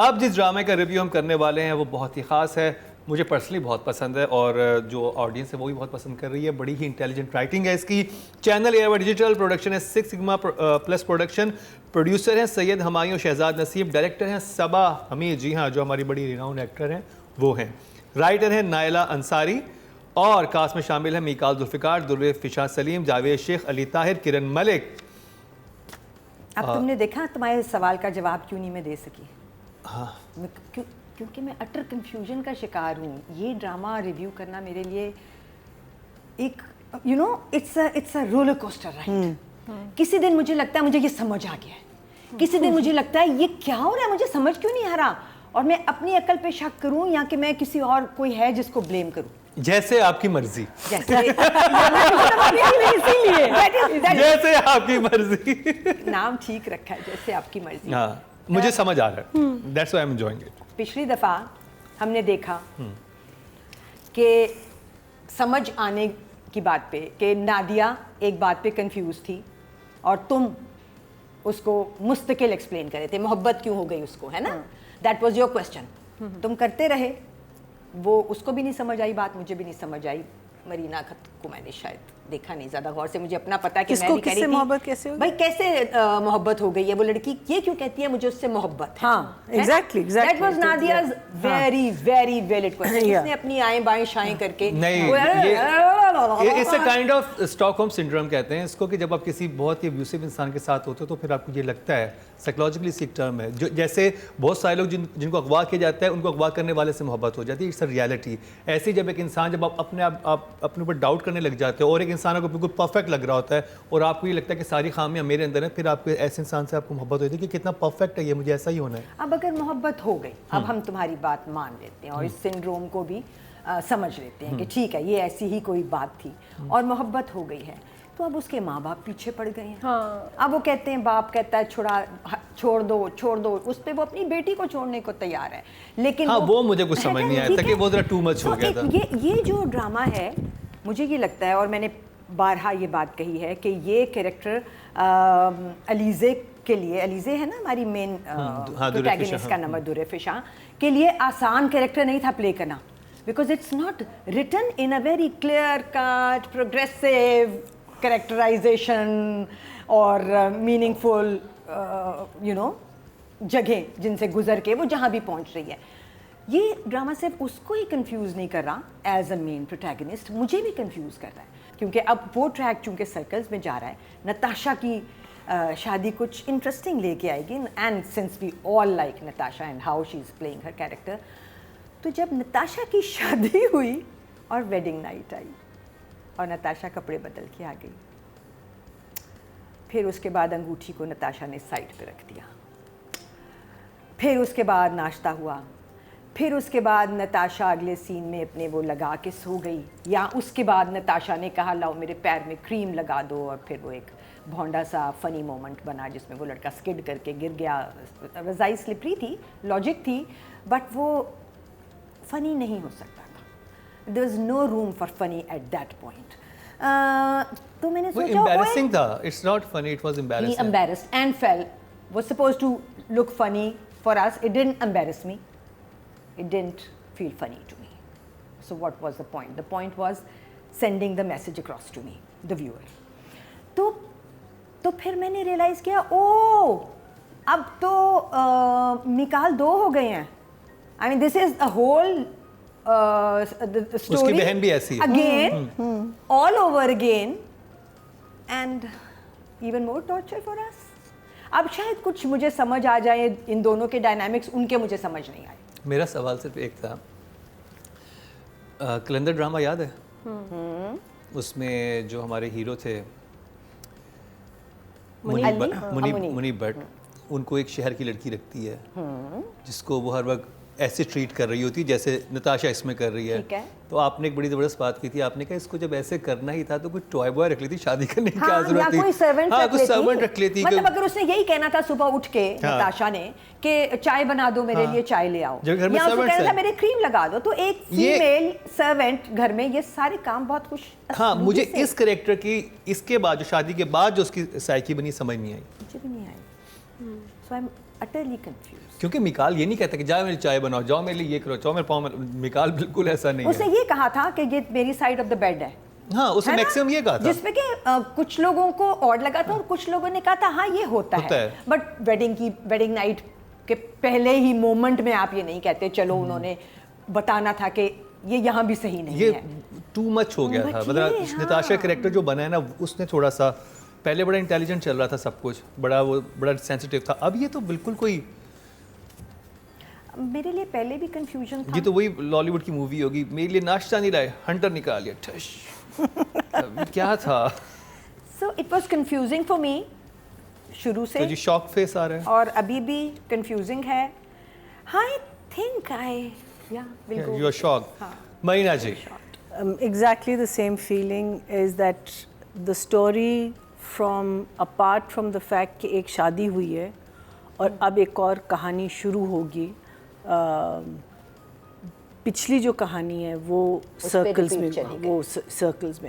अब जिस ड्रामे का रिव्यू हम करने वाले हैं वो बहुत ही ख़ास है, मुझे पर्सनली बहुत पसंद है और जो ऑडियंस है वो भी बहुत पसंद कर रही है। बड़ी ही इंटेलिजेंट राइटिंग है इसकी। चैनल एयर डिजिटल, प्रोडक्शन है 6 सिग्मा प्लस प्रोडक्शन, प्रोड्यूसर हैं सैयद हमायूं शहजाद नसीब, डायरेक्टर हैं सबा हमीद, जी हाँ, जो हमारी बड़ी रिनाउंड एक्टर हैं वो हैं, राइटर हैं नायला अंसारी और कास्ट में शामिल हैं मीकाल जुल्फ़िकार, दुर्रे फिशा सलीम, जावेद शेख, अली ताहिर, किरण मलिक। अब तुमने देखा तुम्हारे सवाल का जवाब क्यों नहीं मैं दे सकी? हाँ, क्योंकि मैं अटर कंफ्यूजन का शिकार हूँ। ये ड्रामा रिव्यू करना मेरे लिए एक it's a roller coaster ride. किसी दिन मुझे लगता है मुझे ये समझ आ गया है, किसी दिन मुझे लगता है ये क्या हो रहा है, मुझे समझ क्यों नहीं आ रहा, और मैं अपनी अकल पे शक करूँ या कि मैं किसी और कोई है जिसको ब्लेम करूँ। जैसे आपकी मर्जी, जैसे जैसे आपकी मर्जी, नाम ठीक रखा है, जैसे आपकी मर्जी। हाँ, मुझे समझ आ रहा है, that's why I am enjoying it. पिछली दफ़ा हमने देखा कि समझ आने की बात पे कि नादिया एक बात पे कंफ्यूज थी और तुम उसको मुस्तकिल एक्सप्लेन करे थे, मोहब्बत क्यों हो गई उसको, है ना? That was your question. तुम करते रहे, वो उसको भी नहीं समझ आई बात, मुझे भी नहीं समझ आई। मरीना खत को मैंने शायद देखा नहीं ज़्यादा गौर से, मुझे अपना पता है कि मैं भी कह रही थी मोहब्बत कैसे होगी? भाई कैसे मोहब्बत हो गई है, वो लड़की ये क्यों कहती है मुझे उससे मोहब्बत है। हाँ, exactly that was Nadia's very very valid question. उसने अपनी आएं बाएं शाएं करके नहीं, ये it's a kind of Stockholm syndrome कहते हैं इसको, कि जब आप किसी बहुत ही अब्यूसिव इंसान के साथ होते हो तो फिर आपको ये लगता है, साइकोलॉजिकली एक टर्म है, जो जैसे बहुत सारे लोग जिनको अगवा किया जाता है उनको अगवा करने वाले से मोहब्बत हो जाती है। It's a reality. ऐसे जब एक इंसान, जब आप अपने ऊपर डाउट करने लग जाते हो और एक इंसान को बिल्कुल परफेक्ट लग रहा होता है और आपको ये लगता है कि सारी खामियां मेरे अंदर है, फिर आपको ऐसे इंसान से आपको मोहब्बत होती है कि कितना परफेक्ट है ये, मुझे ऐसा ही होना है। अब अगर मोहब्बत हो गई, अब हम तुम्हारी बात मान लेते हैं और इस सिंड्रोम को भी समझ लेते हैं कि ठीक है ये ऐसी ही कोई बात थी और मोहब्बत हो गई है, तो अब उसके माँ बाप पीछे पड़ गए हैं। हाँ। अब वो कहते हैं, बाप कहता है छोड़ दो, उस पे वो अपनी बेटी को छोड़ने को तैयार है, लेकिन हाँ, वो मुझे कुछ समझ नहीं आया था कि वो जरा टू मच हो गया था। ये जो ड्रामा है, मुझे ये लगता है, और मैंने बारहा ये बात कही है कि ये कैरेक्टर अलीज़े के लिए, अलीज़े है ना हमारी मेन प्रोटैगनिस्ट का नंबर, दुर्रे फिशा के लिए आसान कैरेक्टर नहीं था प्ले करना, because it's not written in a very clear cut progressive characterisation और मीनिंगफुल जगह जिनसे गुजर के वो जहाँ भी पहुँच रही है। ये ड्रामा सिर्फ उसको ही कंफ्यूज नहीं कर रहा एज अ मेन प्रोटैगनिस्ट, मुझे भी कंफ्यूज कर रहा है, क्योंकि अब वो ट्रैक चूँकि सर्कल्स में जा रहा है, नताशा की शादी कुछ इंटरेस्टिंग लेके आएगी, and since we all like Natasha and how she is playing her character, तो जब नताशा की शादी हुई और वेडिंग नाइट आई और नताशा कपड़े बदल के आ गई, फिर उसके बाद अंगूठी को नताशा ने साइड पे रख दिया, फिर उसके बाद नाश्ता हुआ, फिर उसके बाद नताशा अगले सीन में अपने वो लगा के सो गई, या उसके बाद नताशा ने कहा लाओ मेरे पैर में क्रीम लगा दो, और फिर वो एक भोंडा सा फनी मोमेंट बना जिसमें वो लड़का स्किड करके गिर गया। रज़ाई स्लिपरी थी, लॉजिक थी, बट वो फनी नहीं हो सकता था। There was no room for funny at that point. तो मैंने सोचा एम्बैरेसिंग था, it's not funny, it was embarrassing. He embarrassed and fell, was supposed to look funny for us. It didn't embarrass me. It didn't feel funny to me. So what was the point? The point was sending the message across to me, the viewer. तो फिर मैंने realise किया, ओ अब तो मिकाल 2 हो गए हैं। I mean this is a whole story, उसकी बहन भी ऐसी है again, all over again, and even more torture for us. अब शायद कुछ मुझे समझ आ जाए इन दोनों के डायनामिक्स, उनके मुझे समझ नहीं आए। मेरा सवाल सिर्फ एक था, कैलेंडर ड्रामा याद है? उसमें जो हमारे हीरो थे मुनीब भट्ट, उनको एक शहर की लड़की रखती है जिसको वो हर वक्त ऐसे ट्रीट कर रही होती जैसे नताशा इसमें कर रही है। तो आपने एक बड़ी ज़बरदस्त बात की थी, आपने कहा इसको जब ऐसे करना ही था तो कोई टॉय बॉय रख लेती, शादी करने की क्या जरूरत थी? कोई सर्वेंट रख लेती। मतलब अगर उसने यही कहना था सुबह उठ के नताशा ने कि चाय बना दो मेरे लिए, चाय ले आओ, घर में या उसने कहना था मेरे क्रीम लगा दो, तो एक फीमेल सर्वेंट घर में ये सारे काम बहुत खुश। हाँ, मुझे इस कैरेक्टर की इसके बाद, जो शादी के बाद जो उसकी साइकी बनी, समझ नहीं आई। मुझे भी नहीं आई। सो आई एम अटरली कंफ्यूज। क्योंकि मिकाल ये नहीं कहता कि जाओ मेरी चाय बनाओ, जाओ मेरे लिए ये करो, जाओ मेरे पाँव में, मिकाल बिल्कुल ऐसा नहीं उसने है। ये कहा था कि ये मेरी साइड ऑफ द बेड है। हाँ, उसने मैक्सिमम ये कहा था, जिसमें कि कुछ लोगों को ऑड लगा था और कुछ लोगों ने कहा था हाँ ये होता है। बट वेडिंग नाइट के पहले ही मोमेंट में आप ये नहीं कहते, चलो उन्होंने बताना था कि ये यहाँ भी सही नहीं ये है। टू मच हो गया था। मतलब निताशा कैरेक्टर जो बना है ना, उसने थोड़ा सा, पहले बड़ा इंटेलिजेंट चल रहा था सब कुछ, बड़ा सेंसिटिव था, अब ये तो बिल्कुल कोई, मेरे लिए पहले भी कंफ्यूजन था। ये तो वही लॉलीवुड की मूवी होगी, मेरे लिए नाश्ता नहीं लाए, हंटर निकाल लिया, ठश। क्या था? So it was confusing for me शुरू से, तो जी शॉक फेस आ रहा है और अभी भी कंफ्यूजिंग है। आई थिंक या will go. You are shocked. Marina ji. Exactly the same feeling is that the story from apart from the fact कि एक शादी हुई है और अब एक और कहानी शुरू होगी, पिछली जो कहानी है वो सर्कल्स में, वो सर्कल्स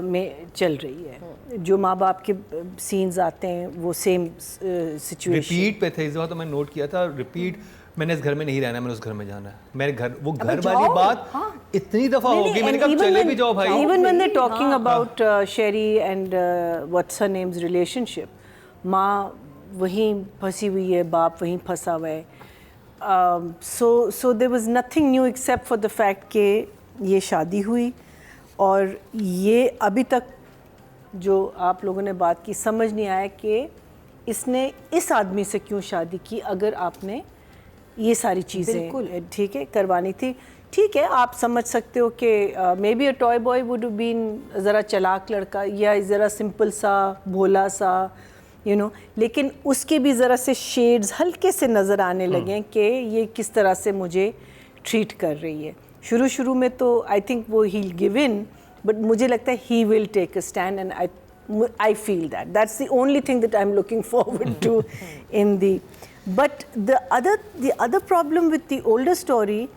में चल रही है। जो माँ बाप के सीन्स आते हैं वो सेम सिचुएशन रिपीट पे थे इस बार, तो मैंने नोट किया था रिपीट, मैंने इस घर में नहीं रहना, मैंने उस घर में जाना है, मेरे घर, वो घर वाली जाओ, बात हाँ। इतनी दफा होगी, मैंने कहा चले भी जाओ भाई। Even when they're talking about Sherry and what's her name's relationship, माँ वहीं फंसी हुई है, बाप वहीं फंसा हुआ है। So there was nothing new except for the fact कि ये शादी हुई, और ये अभी तक जो आप लोगों ने बात की समझ नहीं आया कि इसने इस आदमी से क्यों शादी की, अगर आपने ये सारी चीज़ें ठीक है करवानी थी। ठीक है, आप समझ सकते हो कि maybe a toy boy would have been ज़रा चालाक लड़का या ज़रा सिंपल सा भोला सा, यू नो, लेकिन उसके भी ज़रा से शेड्स हल्के से नज़र आने लगे कि ये किस तरह से मुझे ट्रीट कर रही है। शुरू में तो आई थिंक वो ही गिव इन, बट मुझे लगता है he will take a stand, and I feel that's the only thing that I'm looking forward to in the. But the other problem with the older story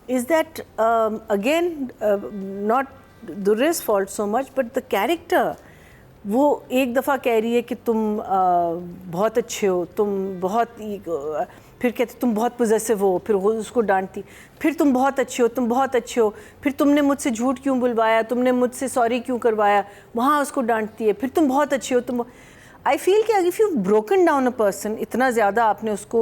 is that again not Durra's fault so much, but the character, वो एक दफ़ा कह रही है कि तुम बहुत अच्छे हो, तुम बहुत, फिर कहते तुम बहुत पोजेसिव हो, फिर वो उसको डांटती, फिर तुम बहुत अच्छे हो, तुम बहुत अच्छे हो, फिर तुमने मुझसे झूठ क्यों बुलवाया, तुमने मुझसे सॉरी क्यों करवाया, वहाँ उसको डांटती है, फिर तुम बहुत अच्छे हो, तुम। आई फील कि if you broken down a person, इतना ज़्यादा आपने उसको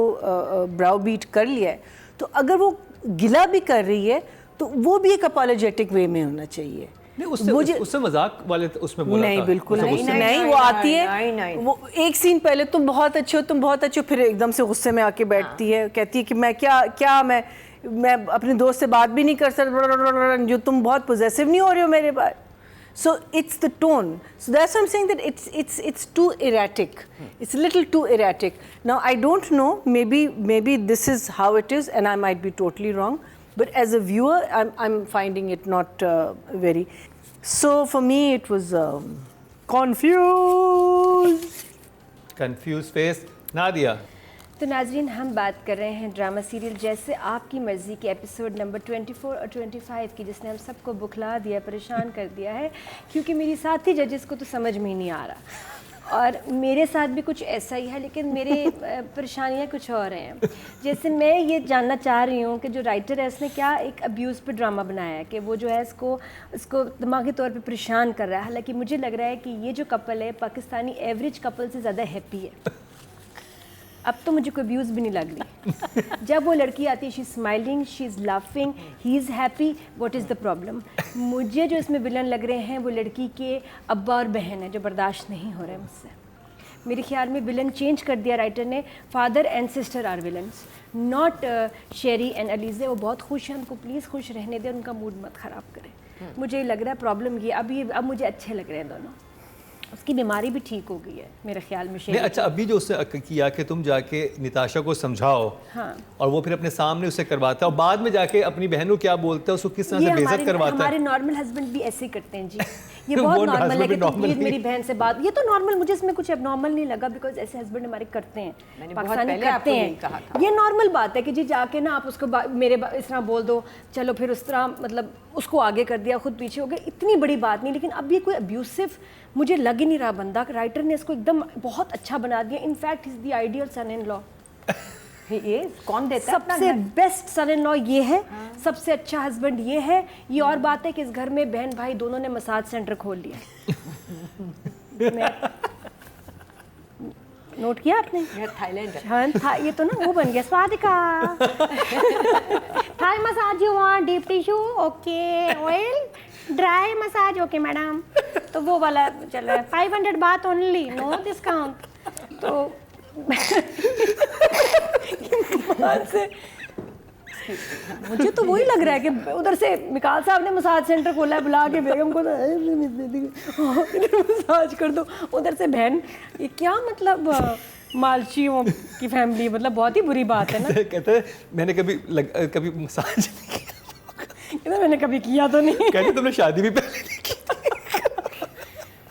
ब्राउ बीट कर लिया है, तो अगर वो गिला भी कर रही है तो वो भी एक अपॉलोजेटिक वे में होना चाहिए। नहीं, उससे मजाक वाले उसमें बोला नहीं, था। बिल्कुल नहीं, वो आती है, नहीं। वो एक सीन पहले तुम बहुत अच्छे हो, तुम बहुत अच्छे हो, फिर एकदम से गुस्से में आके बैठती है, कहती है कि मैं अपने दोस्त से बात भी नहीं कर सकती, जो तुम बहुत पोजेसिव नहीं हो रहे हो मेरे बारे। So it's the tone. So that's why I'm saying that it's too erratic. It's a little too erratic. Now I don't know. Maybe this is how it is, and I might be totally wrong. But as a viewer, I'm finding it not very. So for me, it was confused. Confused face. Nadia. तो नाजरीन, हम बात कर रहे हैं drama serial जैसे आपकी मर्ज़ी के एपिसोड नंबर 24 और 25 की, जिसने हम सबको बुखला दिया, परेशान कर दिया है, क्योंकि मेरी साथी जजेस को तो समझ में ही नहीं आ रहा, और मेरे साथ भी कुछ ऐसा ही है, लेकिन मेरे परेशानियां कुछ और हैं। जैसे मैं ये जानना चाह रही हूँ कि जो राइटर है उसने क्या एक अब्यूज़ पे ड्रामा बनाया है, कि वो जो है इसको दिमागी तौर पे परेशान कर रहा है। हालांकि मुझे लग रहा है कि ये जो कपल है पाकिस्तानी एवरेज कपल से ज़्यादा हैप्पी है। अब तो मुझे कोई व्यूज़ भी नहीं लग रही। जब वो लड़की आती है, she is smiling, she is laughing, he is happy, what is the problem? मुझे जो इसमें विलन लग रहे हैं वो लड़की के अब्बा और बहन है, जो बर्दाश्त नहीं हो रहे मुझसे। मेरे ख्याल में विलन चेंज कर दिया राइटर ने, father and sister are villains, not Sheri and Alizeh. वो बहुत खुश हैं, उनको प्लीज़ खुश रहने दें, उनका मूड मत ख़राब करें। मुझे लग रहा है प्रॉब्लम ये अब मुझे अच्छे लग रहे हैं दोनों। उसकी बीमारी भी ठीक हो गई है मेरे ख्याल में। नहीं, अच्छा, अभी जो उसने किया कि तुम जाके निताशा को समझाओ, हाँ, और वो फिर अपने सामने उसे करवाता है, और बाद में जाके अपनी बहन को क्या बोलता है, उसको किस तरह से बेइज्जत करवाता है। हमारे नॉर्मल हस्बैंड भी ऐसे ही करते हैं जी। ये बहुत वो नॉर्मल है husband कि तुम normal प्लीज नहीं। मेरी बहन से बात, ये तो नॉर्मल, मुझे इसमें कुछ एबनॉर्मल नहीं लगा बिकॉज ऐसे हस्बैंड हमारे करते हैं, मैंने बहुत पाकिस्तानी पहले करते आपको यही कहा हैं। था। ये नॉर्मल बात है कि जी जाके ना आप उसको इस तरह बोल दो, चलो फिर उस तरह मतलब उसको आगे कर दिया, खुद पीछे हो गए, इतनी बड़ी बात नहीं। लेकिन अब ये कोई अब्यूसिव मुझे लग ही नहीं रहा बंदा, राइटर ने इसको एकदम बहुत अच्छा बना दिया। In fact is the ideal son in law. ये कौन देता है अपना सबसे घर? बेस्ट सन इन लॉ ये है, सबसे अच्छा हस्बैंड ये है। ये और बात है कि इस घर में बहन भाई दोनों ने मसाज सेंटर खोल लिया। नोट किया आपने? ये थाईलैंड है। हाँ था, ये तो ना वो बन गया स्वादिका। Thai massage you want, deep tissue okay, oil dry massage okay madam. तो वो वाला चल रहा है, 500 बात ओनली, नो डिस्काउंट। तो से मुझे तो वही लग रहा है कि उधर से मिकाल साहब ने मसाज सेंटर खोला है, बुला के बेगम को इधर मसाज कर दो, उधर से बहन। ये क्या मतलब मालचियों की फैमिली, मतलब बहुत ही बुरी बात है ना। कहते हैं मैंने कभी मसाज नहीं किया। इधर मैंने कभी किया तो नहीं। कहते तुमने शादी भी पहले नहीं की।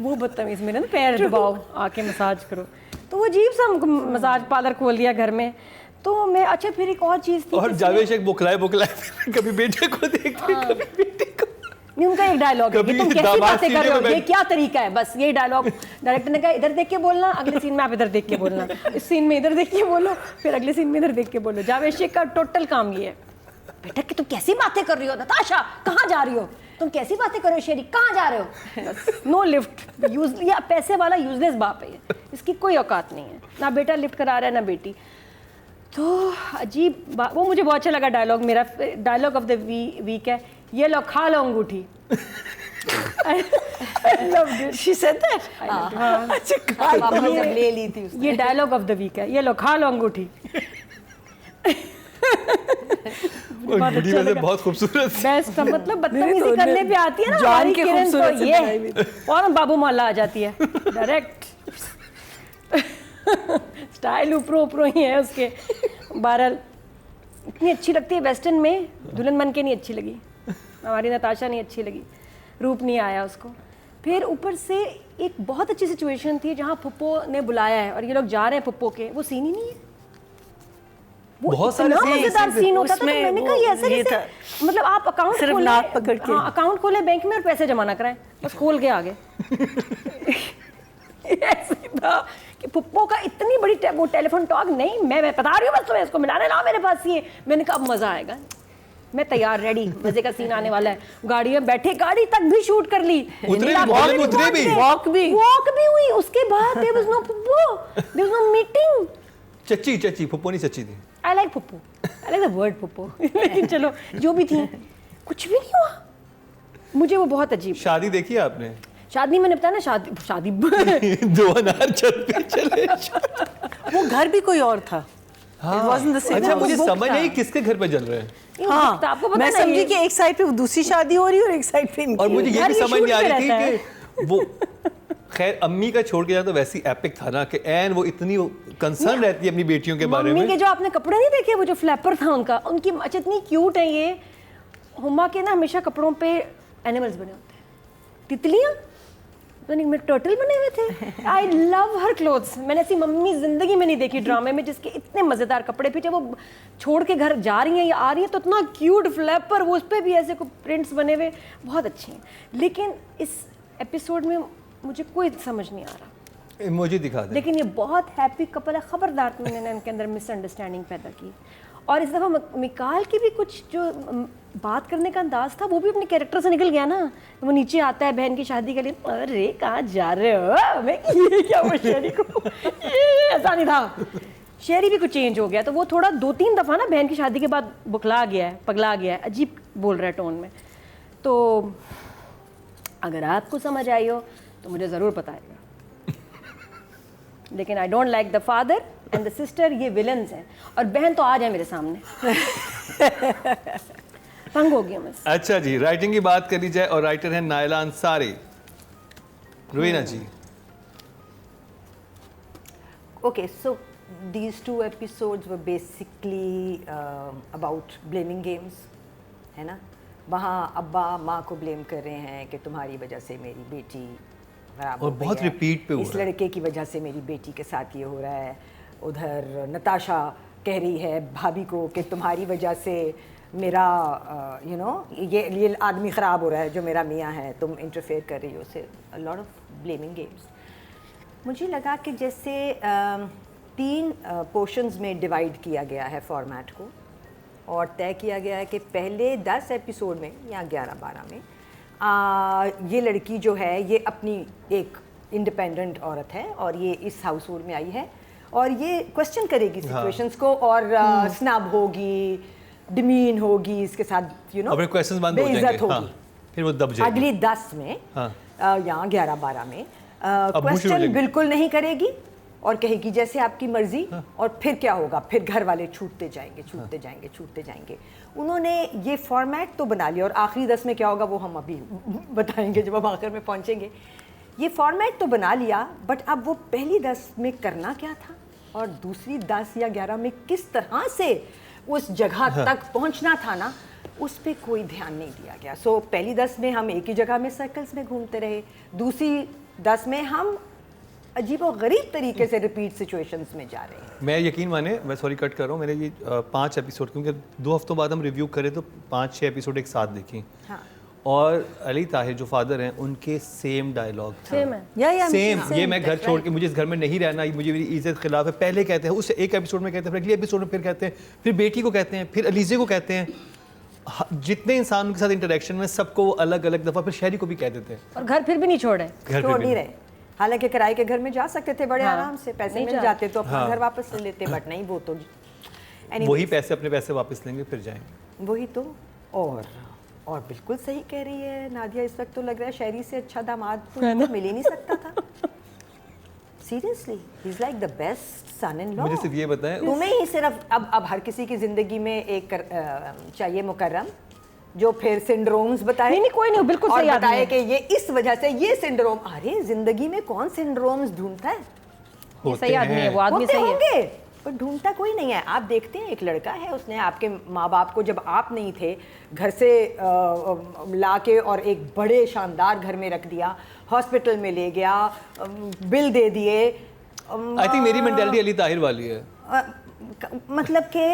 वो बदतमीज, मेरे ना पैर दबाओ आके मसाज करो। तो वो अजीब सा मसाज पार्लर खोल दिया घर में। तो मैं अच्छा फिर एक और चीज़ थी, और जावेद शेख बुखलाए कभी बेटे को देखते कभी बेटे को। नहीं, उनका एक डायलॉग है कि तुम कैसी बातें कर रहे हो, ये क्या तरीका है, बस यही डायलॉग डायरेक्टर ने कहा, इधर देख के बोलना, अगले सीन में आप इधर देख के बोलना, इस सीन में इधर देख के बोलो, फिर अगले सीन में इधर देख के बोलो। जावेद शेख का टोटल काम ये है। बेटा कि तुम कैसी बातें कर रही हो, नताशा कहाँ जा रही हो, तुम कैसी बातें कर रहे हो, शेरी कहाँ जा रहे हो। नो लिफ्ट यूज, या पैसे वाला यूजलेस बाप है ये, इसकी कोई औकात नहीं है, ना बेटा लिफ्ट करा रहा है ना बेटी। तो अजीब वो मुझे बहुत अच्छा लगा डायलॉग। मेरा डायलॉग ऑफ द वीक है, ये लो खा लो अंगूठी। She said that? वापस जब ले ली थी उसने। ये डायलॉग ऑफ द वीक है, ये लो खा लो अंगूठी। और गुड़ी वैसे बहुत खूबसूरत है। बेस्ट, मतलब बदतमीजी करने पे आती है ना जान हमारी के किरण, तो खूबसूरत से बनाई हुई। ये फौरन बाबू मोहल्ला आ जाती है डायरेक्ट। स्टाइल ऊपरों ही है उसके। बहरहाल इतनी अच्छी लगती है वेस्टर्न में, दुल्हन बन के नहीं अच्छी लगी, हमारी नताशा नहीं अच्छी लगी, रूप नहीं आया उसको। फिर ऊपर से एक बहुत अच्छी सिचुएशन थी जहाँ फुप्पो ने बुलाया है और ये लोग जा रहे हैं फुप्पो के, वो सीन ही नहीं है। वो बहुत सारे इतना सीन मजेदार सीन होता था, तो उसमें मैंने कहा ये ऐसे ये कैसे, मतलब आप अकाउंट सिर्फ खोले, नाक पकड़ के। हाँ, अकाउंट खोले बैंक में और पैसे जमा ना कराएं, बस खोल के आगे। ऐसे था कि पुप्पो का इतनी बड़ी वो टेलीफोन टॉक नहीं, मैं बता रही हूँ बस तुम्हें, इसको मिलाने लाओ मेरे पास ये। मैंने कहा अब मजा आएगा, मैं तैयार रेडी, मजे का सीन आने वाला है। गाड़ी में बैठे, गाड़ी तक भी शूट कर ली, उतरे भी वॉक भी हुई। उसके बाद there was no पुप्पो, there was no meeting। चची फुप्पो नहीं चची थी। I like पुप्पो, I like the word पुप्पो। लेकिन चलो जो भी थी, कुछ भी नहीं हुआ। मुझे वो बहुत अजीब। शादी देखी है आपने? शादी मैंने बताया ना, शादी दो अनार छत पे चले। वो घर भी कोई और था। It wasn't the same अच्छा, house. मुझे बुक समझ था। नहीं किसके घर पे जल रहे हैं। हाँ, तो आपको पता मैं ना समझी ये- कि एक साइड पे दूसरी शादी हो रही है और एक साइड पे इनकी और मुझे ये यार, भी ये समझ shoot नहीं आ पे रही रहता थी कि वो खैर अम्मी का छोड़ के जाए तो वैसी एपिक था ना कि एन वो इतनी कंसर्न रहती है अपनी बेटियों के बारे मम्मी के में। जो आपने कपड़े नहीं देखे, वो जो फ्लैपर था उनका, उनकी अच्छा इतनी क्यूट है ये। हुमा के ना हमेशा कपड़ों पे एनिमल्स बने होते हैं, तितलियां, मेरे टर्टल बने हुए थे। I love her clothes. मैंने ऐसी मम्मी जिंदगी में नहीं देखी ड्रामे में जिसके इतने मजेदार कपड़े पीछे वो छोड़ के घर जा रही हैं या आ रही हैं तो इतना क्यूट फ्लैपर, वो उस पर भी ऐसे प्रिंट्स बने हुए, बहुत अच्छे हैं। लेकिन इस एपिसोड में मुझे कोई समझ नहीं आ रहा। इमोजी दिखा दे। लेकिन ये बहुत हैप्पी कपल है, खबरदार मैंने इनके अंदर मिसअंडरस्टैंडिंग पैदा की। और इस दफ़ा मिकाल की भी कुछ जो बात करने का अंदाज था वो भी अपने कैरेक्टर से निकल गया ना। वो नीचे आता है बहन की शादी के लिए, अरे कहाँ जा रहे हो, मैं ये क्या वो शेरी को ये ऐसा नहीं था। शेरी भी कुछ चेंज हो गया, तो वो थोड़ा 2-3 दफ़ा ना बहन की शादी के बाद बुखला गया है, पगला गया है, अजीब बोल रहा है टोन में। तो अगर आपको समझ आई हो तो मुझे ज़रूर बताएगा। लेकिन I don't like the father and the sister, ये विलन्स हैं, और बहन तो आ जाए मेरे सामने। तंग हो गया मैं। अच्छा जी, राइटिंग की बात करी जाए और राइटर है नायला अंसारी। रुवीना जी। Okay, so these 2 episodes were basically about blaming games, है ना? वहाँ अब्बा माँ को ब्लेम कर रहे हैं कि तुम्हारी वजह से मेरी बेटी खराब और हो गई बहुत है, रिपीट पे हो इस रहा है। लड़के की वजह से मेरी बेटी के साथ ये हो रहा है। उधर नताशा कह रही है भाभी को कि तुम्हारी वजह से मेरा ये आदमी ख़राब हो रहा है जो मेरा मियाँ है, तुम इंटरफेयर कर रही हो। से लॉट ऑफ ब्लेमिंग गेम्स। मुझे लगा कि जैसे 3 पोर्शंस में डिवाइड किया गया है फॉर्मेट को और तय किया गया है कि पहले 10 एपिसोड में या 11-12 में ये लड़की जो है ये अपनी एक इंडिपेंडेंट औरत है और ये इस हाउस होल्ड में आई है और ये क्वेश्चन करेगी सिचुएशंस को और स्नब होगी, डिमीन होगी, इसके साथ अपने क्वेश्चंस बंद हो जाएंगे, बेइज्जत होगी। हाँ, फिर वो दब जाएगी। अगली 10 में या 11-12 में मुँह शुरू हो क्वेश्चन जाएगी। बिल्कुल नहीं करेगी और कहेगी जैसे आपकी मर्जी। और फिर क्या होगा, फिर घर वाले छूटते जाएंगे। उन्होंने ये फॉर्मेट तो बना लिया और आखिरी 10 में क्या होगा वो हम अभी बताएंगे जब हम आखिर में पहुंचेंगे। ये फॉर्मेट तो बना लिया, बट अब वो पहली 10 में करना क्या था और दूसरी 10 या 11 में किस तरह से उस जगह तक पहुंचना था ना, उस पर कोई ध्यान नहीं दिया गया। सो पहली 10 में हम एक ही जगह में सर्कल्स में घूमते रहे, दूसरी 10 में हम अजीब और गरीब तरीके से रिपीट सिचुएशंस में जा रहे हैं। मैं यकीन माने, मैं सॉरी कट कर रहा हूँ, मैंने ये 5 एपिसोड, क्योंकि 2 हफ्तों बाद हम रिव्यू करें तो 5-6 एपिसोड एक साथ देखी। हाँ। और अली ताहिर जो फादर हैं उनके सेम डायलॉग सेम है। सेम। ये मैं घर छोड़ के, मुझे इस घर में नहीं रहना, मुझे मेरी इज्जत खिलाफ है, पहले कहते हैं, उस एक एपिसोड में कहते हैं, फिर अगले एपिसोड में फिर कहते हैं, फिर बेटी को कहते हैं, फिर अलीजे को कहते हैं। जितने इंसान उनके साथ इंटरेक्शन में सबको वो अलग अलग दफ़ा, फिर शहरी को भी कह देते हैं। और घर फिर भी नहीं छोड़े, घर छोड़ पे नहीं भी रहे। हालांकि किराए के घर में जा सकते थे बड़े आराम से, पैसे नहीं मिल जा- जाते तो अपना घर वापस ले लेते, बट नहीं, वो तो वही पैसे, अपने पैसे वापस लेंगे फिर जाएंगे। वही तो। और बिल्कुल सही कह रही है नादिया, इस वक्त तो लग रहा है शहरी से अच्छा दामाद तो इनको मिल ही नहीं सकता था। Seriously, he is like the best sun in law. मुझे सिर्फ ये बताएं, तुम्हें ही सिर्फ अब हर किसी की जिंदगी में एक चाहिए मुकर्रम जो फिर सिंड्रोम्स बताए। नहीं, कोई नहीं, बिल्कुल और सही आदमी बताए है। कि ये इस वजह से ये सिंड्रोम। अरे जिंदगी में कौन सिंड्रोम्स ढूंढता है? ये सही आदमी है, वो आदमी होते सही है। होंगे पर ढूंढता कोई नहीं है। आप देखते हैं एक लड़का है, उसने आपके माँ बाप को जब आप नहीं थे घर से ला के और एक बड़े शानदार घर में रख दिया, हॉस्पिटल में ले गया, बिल दे दिए। आई थिंक मेरी मेंटालिटी अली ताहिर वाली है। मतलब के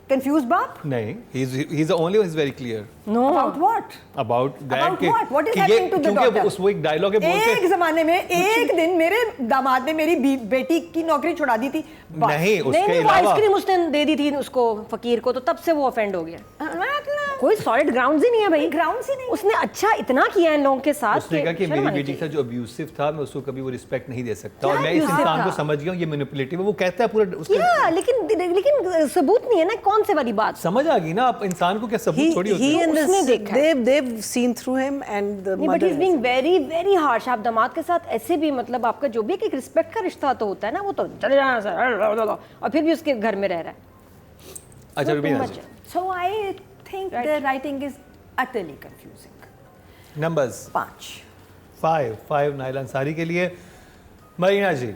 कंफ्यूज बाप? नहीं, he is the only one who is very clear no About what? about that About कि what? What is कि happening to the क्योंकि daughter? वो एक डायलॉग है, बोलते एक जमाने में एक दिन मेरे दामाद ने मेरी बेटी की नौकरी छुड़ा दी थी। बस। नहीं, उसके नहीं, वो अलावा आइसक्रीम उसने दे दी थी उसको, फकीर को, तो तब से वो ऑफेंड हो गया। मतलब कोई सॉलिड ग्राउंड्स ही नहीं है भाई, ग्राउंड्स ही नहीं। उसने अच्छा इतना किया इन लोगों के साथ उसने कहा कि शर्म मेरी आनी बेटी के साथ चाहिए। जो अब्यूसिव था, मैं उसको कभी वो रिस्पेक्ट नहीं दे सकता, क्या और मैं इस abusive इंसान था? को समझ गया हूँ, ये मैनिपुलेटिव है। वो कहता है पूरा उसका या लेकिन सबूत नहीं है ना, कौन से वाली बात। समझ आ गई ना, आप इंसान को क्या सबूत थोड़ी होती he है। and उसने this, देखा है। they've seen through him and the नहीं, but mother is being very very harsh. आप दामाद के साथ ऐसे भी, मतलब आपका जो भी एक रिस्पेक्ट का रिश्ता तो होता है ना, वो तो चले जाना सर, और फिर भी उसके घर में रह रहा है। अच्छा too Rubiya much. So I think the writing is utterly confusing. Numbers 5 5 Naila Ansari के लिए। मरीना जी,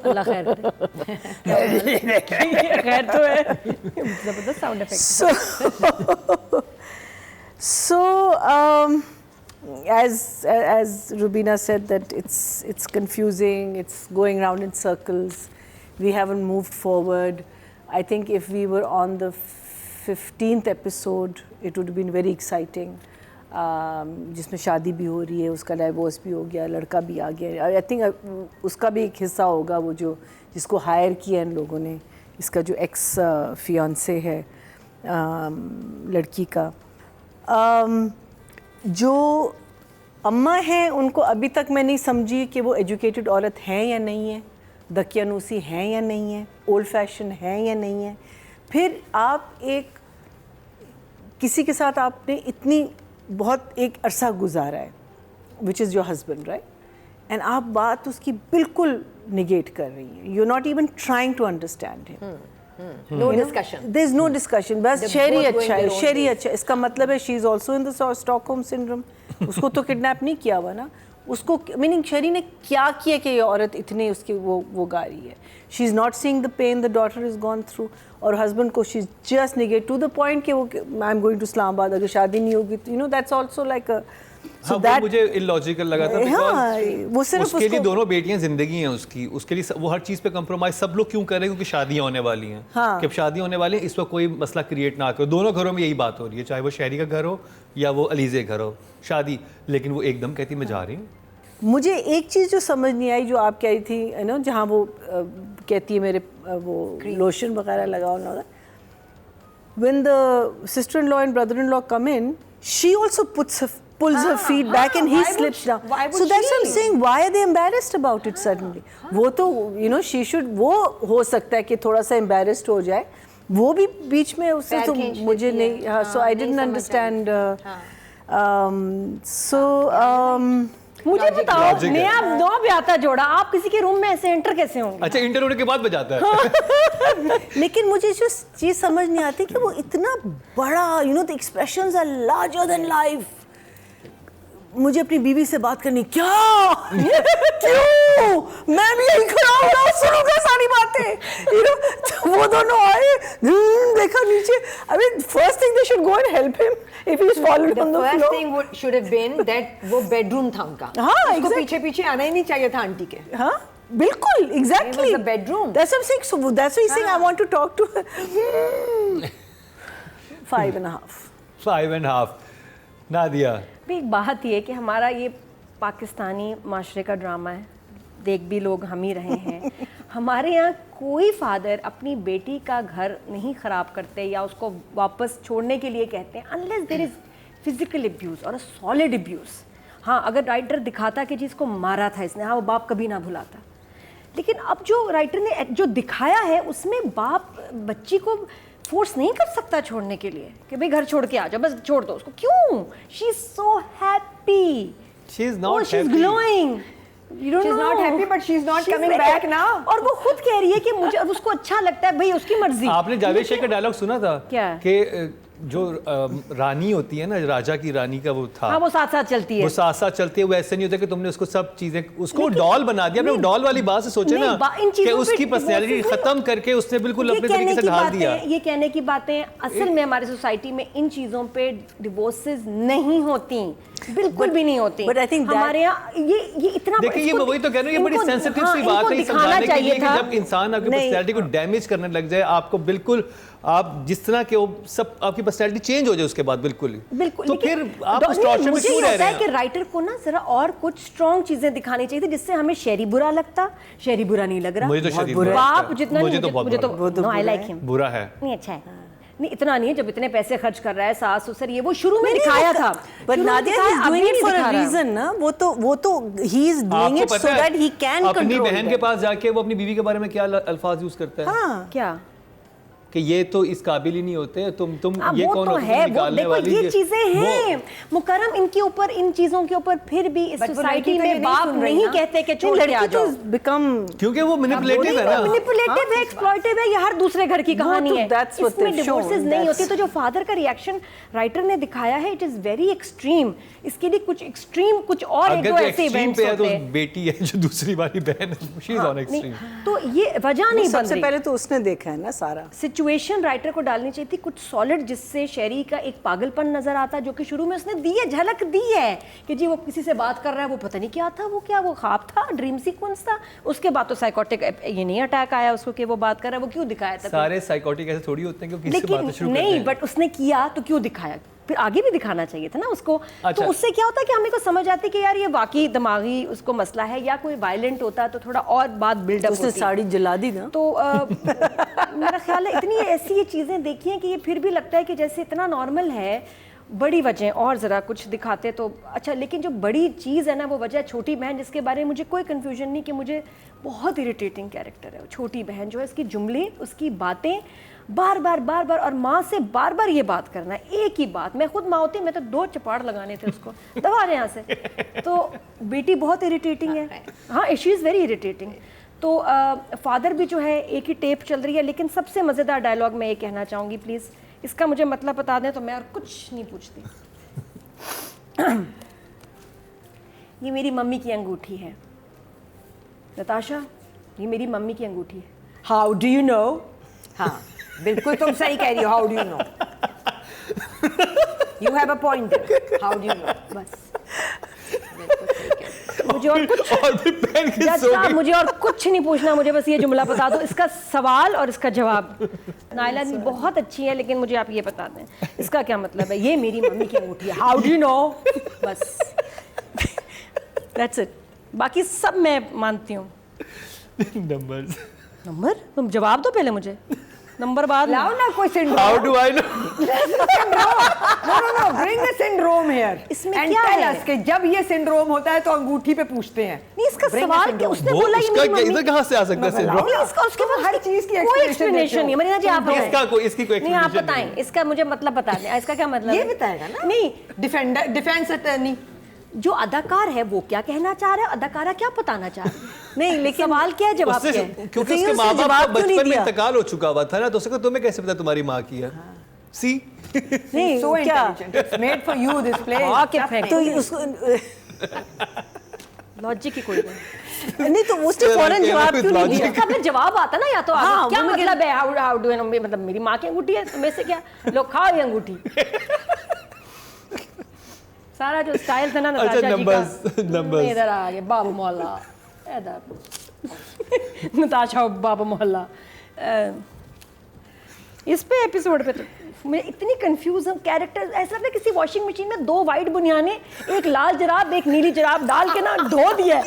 अल्लाह खैर करे। खैर तो है। जबरदस्त sound effect. So, as Rubina said, that it's confusing. It's going around in circles. We haven't moved forward. I think if we were on the 15th episode, it would have been very exciting. जिसमें शादी भी हो रही है, उसका divorce भी हो गया, लड़का भी आ गया। आई थिंक उसका भी एक हिस्सा होगा, वो जो जिसको हायर किया इन लोगों ने, इसका जो एक्स फियांसे है लड़की का। जो अम्मा हैं उनको अभी तक मैं नहीं समझी कि वो एजुकेटेड औरत हैं या नहीं है, दकियानूसी हैं या नहीं है, ओल्ड फैशन हैं या नहीं है। फिर आप एक किसी के साथ आपने इतनी बहुत एक अरसा गुजारा है, which is your husband, right, and आप बात उसकी बिल्कुल निगेट कर रही हैं। You not even trying to understand him. No discussion. There is no discussion. बस They're शेरी both going अच्छा है, their own शेरी ways. अच्छा। इसका मतलब है she is also in the Stockholm syndrome. उसको तो किडनैप नहीं किया हुआ ना, उसको मीनिंग शेरी ने क्या किया कि ये औरत इतने उसकी वो गा रही है. She is not seeing the pain the daughter is gone through, और हस्बैंड को she just negate to the point कि वो I am going to Islamabad, अगर शादी नहीं होगी तो दैट्स ऑल्सो लाइक अ. हाँ, वो मुझे इलॉजिकल लगा था वो सिर्फ उसके लिए दोनों बेटियां जिंदगी हैं उसके लिए वो हर चीज़ पे कंप्रोमाइज सब लोग क्यों कर रहे हैं, क्योंकि शादियां होने वाली हैं. हाँ. कि अब शादी होने वाली है, इस वक्त कोई मसला क्रिएट ना करो. दोनों घरों में यही बात हो रही है, चाहे वो शहरी का घर हो या वो अलीज़े घर हो, शादी. लेकिन वो एकदम कहती मैं जा रही हूँ. मुझे एक चीज़ जो समझ नहीं आई, जो आप कह रही थी नो, जहाँ वो कहती है मेरे वो लोशन वगैरह लगाओ ना. When the sister-in-law and brother-in-law come in, she also pulls her feet back and he slips down. So that's what I'm saying. Why are they embarrassed about it suddenly? वो तो she should, वो हो सकता है कि थोड़ा सा embarrassed हो जाए. वो भी बीच में उससे तो मुझे नहीं. हाँ, so I didn't understand. मुझे बताओ, नया नौ ब्याता जोड़ा, आप किसी के रूम में ऐसे एंटर कैसे होंगे? अच्छा, इंटर होने के बाद बजाता है. लेकिन मुझे जो चीज़ समझ नहीं आती कि वो इतना बड़ा, the expressions are larger than life. मुझे अपनी बीवी से बात करनी, क्या क्यों मैं भी यही खड़ा हूँ, सुनूंगा सारी बातें. तो वो दोनों आए, देखा नीचे. I mean, first thing they should go and help him if he's fallen on the floor. The first thing should have been that वो बेडरूम था उनका. हाँ, उसको पीछे पीछे आना ही नहीं चाहिए था आंटी के. हाँ, बिल्कुल, exactly. It was the bedroom. That's what I'm saying. So that's why he's saying I want to talk to her. 5.5. 5.5. Nadia. एक बात ये कि हमारा ये पाकिस्तानी माशरे का ड्रामा है, देख भी लोग हम ही रहे हैं. हमारे यहाँ कोई फादर अपनी बेटी का घर नहीं ख़राब करते या उसको वापस छोड़ने के लिए कहते हैं unless there is physical abuse और अ सॉलिड अब्यूज़. हाँ, अगर राइटर दिखाता कि जिसको मारा था इसने, हाँ, वो बाप कभी ना भुलाता. लेकिन अब जो राइटर ने जो दिखाया है उसमें बाप बच्ची को फोर्स नहीं कर सकता छोड़ने के लिए कि भाई घर छोड़ के आ जाओ, बस छोड़ दो उसको. क्यों? She is so happy, she is not she is glowing. She's not happy, but she's not coming back now. और वो खुद कह रही है कि मुझे अब उसको अच्छा लगता है, भाई उसकी मर्जी. आपने जावेद शेख का डायलॉग सुना था क्या? कि जो रानी होती है ना, राजा की रानी का वो था. हाँ, वो साथ साथ चलती है. वो साथ साथ चलती है. वो ऐसे नहीं होता कि तुमने उसको सब चीजें, उसको डॉल बना दिया. अपने डॉल वाली बात से सोचे ना कि उसकी पर्सनैलिटी खत्म करके उसने बिल्कुल अपने तरीके से ढाल दिया. ये कहने की बातें असल में हमारी सोसाइटी में इन चीजों पे डिवोर्सेस नहीं होती, बिल्कुल भी नहीं होती. But I think हमारे यहाँ ये इतना, देखिए, ये मैं वही तो कह रही हूँ, ये बड़ी सेंसिटिव सी बात है समझाने के लिए कि जब इंसान आपकी पर्सनैलिटी को डैमेज करने लग जाए, आपको बिल्कुल आप जिस तरह के वो सब आपकी पर्सनैलिटी चेंज हो जाए उसके बाद बिल्कुल. बिल्कुल. तो फिर आप उस टॉर्चर में क्यों रह रहे हैं? कि राइटर को ना जरा और कुछ स्ट्रॉन्ग चीजें दिखानी चाहिए थी जिससे हमें शेरी बुरा लगता. शेरी बुरा नहीं लग रहा. मुझे तो शेरी बुरा बाप जितना मुझे तो नो, आई लाइक हिम. बुरा है, नहीं अच्छा है. नहीं, इतना नहीं है. जब इतने पैसे खर्च कर रहा है सास ससुर, ये वो शुरू में दिखाया था. But Nadia is doing it for a reason, ना. वो तो he is doing it so that he can control. अपनी बहन के पास जाके वो अपनी बीवी के बारे में क्या अल्फाज यूज करता है. हाँ, क्या कि ये तो इस काबिल ही नहीं होते. तुम ये वो कौन तो हो है, वो निकालने देखो वाली. ये चीजें हैं मुकरम, इनके ऊपर, इन चीजों के ऊपर फिर भी इस सोसाइटी में बाप नहीं कहते कि छोड़ के आ जाओ. क्योंकि वो मैनिपुलेटिव है ना. मैनिपुलेटिव है, एक्सप्लॉइटिव है. ये हर दूसरे घर की कहानी है. इसमें डिवोर्सेस नहीं होती. तो जो फादर का रिएक्शन राइटर ने दिखाया है, इट इज वेरी एक्सट्रीम. इसके लिए कुछ एक्सट्रीम, कुछ और एक दो ऐसे इवेंट्स होते हैं. तो बेटी है जो दूसरी वाली बहन है, शी इज ऑन एक्सट्रीम. तो ये वजह नहीं बन रही. सबसे पहले तो उसने देखा है ना सारा सिचुएशन राइटर को डालनी चाहिए थी कुछ सॉलिड, जिससे शेरी का एक पागलपन नजर आता, जो कि शुरू में उसने दी है, झलक दी है कि जी वो किसी से बात कर रहा है, वो पता नहीं क्या था, वो ख्वाब था, ड्रीम सीक्वेंस था. उसके बाद तो साइकोटिक ये नहीं अटैक आया उसको कि वो बात कर रहा है. वो क्यों दिखाया था? सारे साइकोटिक ऐसे थोड़ी होते हैं कि किसी से बातें शुरू करते हैं. नहीं, बट उसने किया तो क्यों दिखाया? फिर आगे भी दिखाना चाहिए था ना उसको. अच्छा. तो उससे क्या होता है कि हमें को समझ आती है कि यार ये वाकई दिमागी उसको मसला है, या कोई वायलेंट होता तो थोड़ा और बात बिल्डअप होती. उसने साड़ी जला दी ना. तो मेरा ख्याल है इतनी ऐसी ये चीज़ें देखी हैं कि ये फिर भी लगता है कि जैसे इतना नॉर्मल है. बड़ी वजह और ज़रा कुछ दिखाते तो अच्छा. लेकिन जो बड़ी चीज़ है ना, वो वजह छोटी बहन, जिसके बारे में मुझे कोई कन्फ्यूजन नहीं कि मुझे बहुत इरिटेटिंग कैरेक्टर है वो छोटी बहन जो है. इसकी जुमले, उसकी बातें बार बार और माँ से बार बार ये बात करना, एक ही बात. मैं खुद माँ होती मैं तो 2 चपाड़ लगाने थे उसको, दबा रहे यहाँ से. तो बेटी बहुत इरिटेटिंग है. हाँ, शी इज़ वेरी इरिटेटिंग. तो फादर भी जो है, एक ही टेप चल रही है. लेकिन सबसे मज़ेदार डायलॉग मैं ये कहना चाहूँगी, प्लीज़ इसका मुझे मतलब बता दें तो मैं और कुछ नहीं पूछती. ये मेरी मम्मी की अंगूठी है। नताशा, ये मेरी मम्मी की अंगूठी है। How do you no? हाँ बिल्कुल तुम सही कह रही हो। How do you no? You have a point. How do you no? बस बिल्कुल सही कह रही हो। मुझे और कुछ और भी पहन के जज सो साहब, गई। मुझे और कुछ नहीं पूछना, मुझे बस ये जुमला बता दो, इसका सवाल और इसका जवाब। नायला जी बहुत अच्छी है, लेकिन मुझे आप ये बता दें इसका क्या मतलब है। ये मेरी मम्मी की अंगूठी है। How do you no? बस दैट्स इट। बाकी सब मैं मानती हूँ। नंबर्स। नंबर? तुम जवाब दो पहले मुझे, नंबर बाद में। लाओ ना कोई syndrome. How do I know? No, bring the syndrome here. इसमें And क्या tell है? us कि जब ये सिंड्रोम होता है तो अंगूठी पे पूछते हैं। नहीं, इसका Bring the सवाल क्या? syndrome. उसने वो बोला ये उसका मेरी मम्मी। इधर कहाँ से आ सकता है सिंड्रोम? नहीं, इसका उसके तुम पास हर चीज की कोई explanation एक्सप्लेनेशन देते नहीं है। हो। मरीना जी आप बताएं। इसकी कोई नहीं, आप explanation बताएं नहीं है। इसका मुझे मतलब बता दें, इसका क्या मतलब ये है? बताएगा ना। नहीं, डिफेंस अटर्नी। जो अदाकार है वो क्या कहना चाह रहा है, अदाकारा क्या बताना चाह रही है। नहीं, लेकिन सवाल क्या है, जवाब उससे क्या है? क्योंकि नहीं, उसके उसने माँ बाप जवाब का क्यों नहीं बचपन में दिया? इंतकाल हो चुका हुआ था ना, तो उसको तुम्हें कैसे पता तुम्हारी माँ की है? सी नहीं So क्या intelligent. It's made for you this play. Okay, thank तो you. उसको लॉजिक की कोई नहीं। नहीं तो उसने फौरन जवाब क्यों नहीं दिया? इसका अपना जवाब आता ना, या तो आगे हाँ, क्या वो मैं मतलब है, हाउ डू नो, मतलब मेरी माँ की अंगूठी है, तुम्हें से क्या, लो खाओ ये अंगूठी। सारा जो स्टाइल था ना अच्छा, नताशा जी numbers. का, इधर आ गए बाबू मोहल्ला, इधर नताशा बाबू मोहल्ला। इस पे एपिसोड पे तो मैं इतनी कंफ्यूज हूँ। कैरेक्टर ऐसा लगता है किसी वॉशिंग मशीन में 2 वाइट बुनियाने, एक लाल जराब एक नीली जराब डाल के ना धो दिया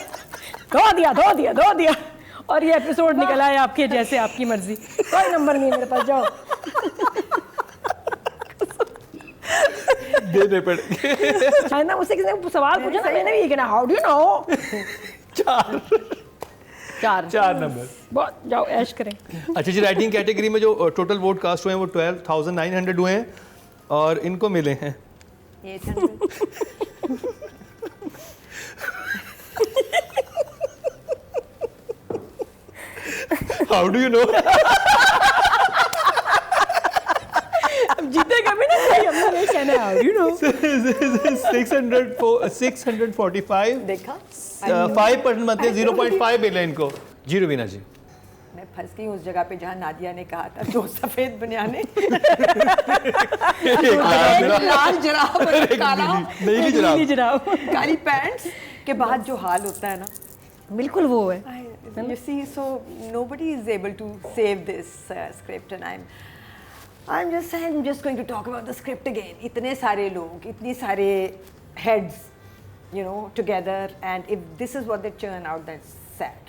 और ये एपिसोड निकला है आपके जैसे, आपकी मर्जी। कोई नंबर नहीं है मेरे पास, जाओ। देने पड़ेंगे। शायद ना मुझसे किसी ने सवाल पूछा ना, मैंने भी ये कहना, हाउ डू यू नो? चार नंबर। बहुत, जाओ ऐश करें। अच्छा जी, राइटिंग कैटेगरी में जो टोटल वोट कास्ट हुए हैं वो 12,900 हुए हैं और इनको मिले हैं 800. How do you no? अब जीतेगा भी ना कोई, हमने ये कहना है, हाउ डू यू नो? 645 देखा 5% बनते हैं, 0.5 मिले इनको जी। रुबीना जी, मैं फंस गई उस जगह पे जहाँ नादिया ने कहा था 2 सफेद बनियाने, एक लाल जराब और एक काला नीली जराब। नीली जराब, काली पैंट्स के बाद जो हाल होता है ना, बिल्कुल वो है। you see, so nobody is able to save this script, and I'm just saying, I'm just going to talk about the script again. इतने सारे लोग, इतनी सारे heads, you know, together, and if this is what they churn out, that's sad.